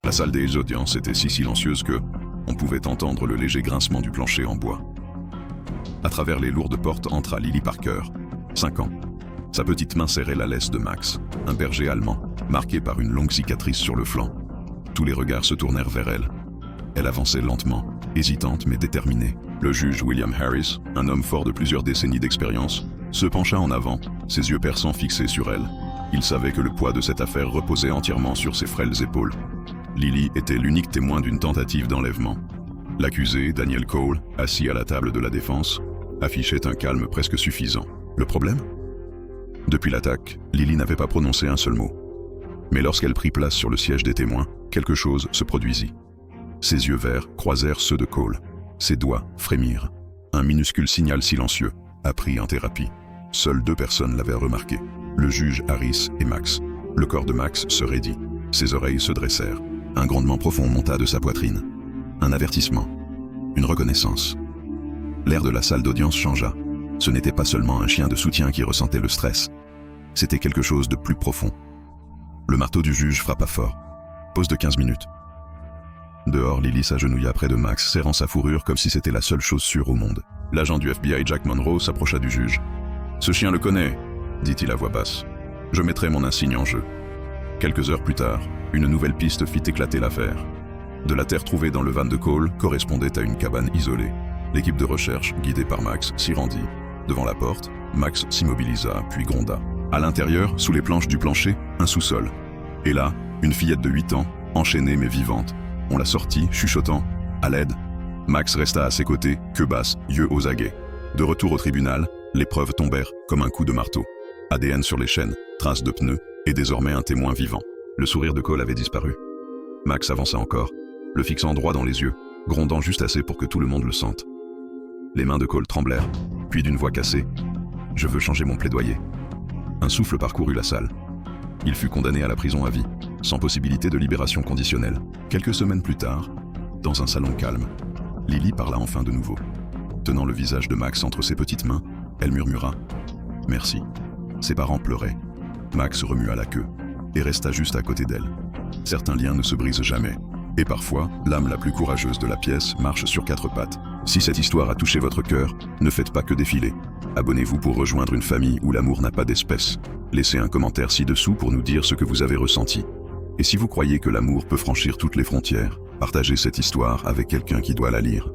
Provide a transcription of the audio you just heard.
La salle des audiences était si silencieuse que on pouvait entendre le léger grincement du plancher en bois. À travers les lourdes portes entra Lily Parker, 5 ans. Sa petite main serrait la laisse de Max, un berger allemand, marqué par une longue cicatrice sur le flanc. Tous les regards se tournèrent vers elle. Elle avançait lentement, hésitante mais déterminée. Le juge William Harris, un homme fort de plusieurs décennies d'expérience, se pencha en avant, ses yeux perçants fixés sur elle. Il savait que le poids de cette affaire reposait entièrement sur ses frêles épaules. Lily était l'unique témoin d'une tentative d'enlèvement. L'accusé, Daniel Cole, assis à la table de la défense, affichait un calme presque suffisant. Le problème ? Depuis l'attaque, Lily n'avait pas prononcé un seul mot. Mais lorsqu'elle prit place sur le siège des témoins, quelque chose se produisit. Ses yeux verts croisèrent ceux de Cole. Ses doigts frémirent. Un minuscule signal silencieux, appris en thérapie. Seules 2 personnes l'avaient remarqué. Le juge Harris et Max. Le corps de Max se raidit. Ses oreilles se dressèrent. Un grondement profond monta de sa poitrine. Un avertissement. Une reconnaissance. L'air de la salle d'audience changea. Ce n'était pas seulement un chien de soutien qui ressentait le stress. C'était quelque chose de plus profond. Le marteau du juge frappa fort. Pause de 15 minutes. Dehors, Lily s'agenouilla près de Max, serrant sa fourrure comme si c'était la seule chose sûre au monde. L'agent du FBI Jack Monroe s'approcha du juge. « Ce chien le connaît », dit-il à voix basse. « Je mettrai mon insigne en jeu. » Quelques heures plus tard, une nouvelle piste fit éclater l'affaire. De la terre trouvée dans le van de Cole correspondait à une cabane isolée. L'équipe de recherche, guidée par Max, s'y rendit. Devant la porte, Max s'immobilisa, puis gronda. À l'intérieur, sous les planches du plancher, un sous-sol. Et là, une fillette de 8 ans, enchaînée mais vivante. On la sortit, chuchotant « À l'aide !» Max resta à ses côtés, queue basse, yeux aux aguets. De retour au tribunal, les preuves tombèrent comme un coup de marteau. ADN sur les chaînes, traces de pneus, et désormais un témoin vivant. Le sourire de Cole avait disparu. Max avança encore, le fixant droit dans les yeux, grondant juste assez pour que tout le monde le sente. Les mains de Cole tremblèrent, puis d'une voix cassée « Je veux changer mon plaidoyer ». Un souffle parcourut la salle. Il fut condamné à la prison à vie, sans possibilité de libération conditionnelle. Quelques semaines plus tard, dans un salon calme, Lily parla enfin de nouveau. Tenant le visage de Max entre ses petites mains, elle murmura « Merci ». Ses parents pleuraient. Max remua la queue et resta juste à côté d'elle. Certains liens ne se brisent jamais. Et parfois, l'âme la plus courageuse de la pièce marche sur 4 pattes. Si cette histoire a touché votre cœur, ne faites pas que défiler. Abonnez-vous pour rejoindre une famille où l'amour n'a pas d'espèce. Laissez un commentaire ci-dessous pour nous dire ce que vous avez ressenti. Et si vous croyez que l'amour peut franchir toutes les frontières, partagez cette histoire avec quelqu'un qui doit la lire.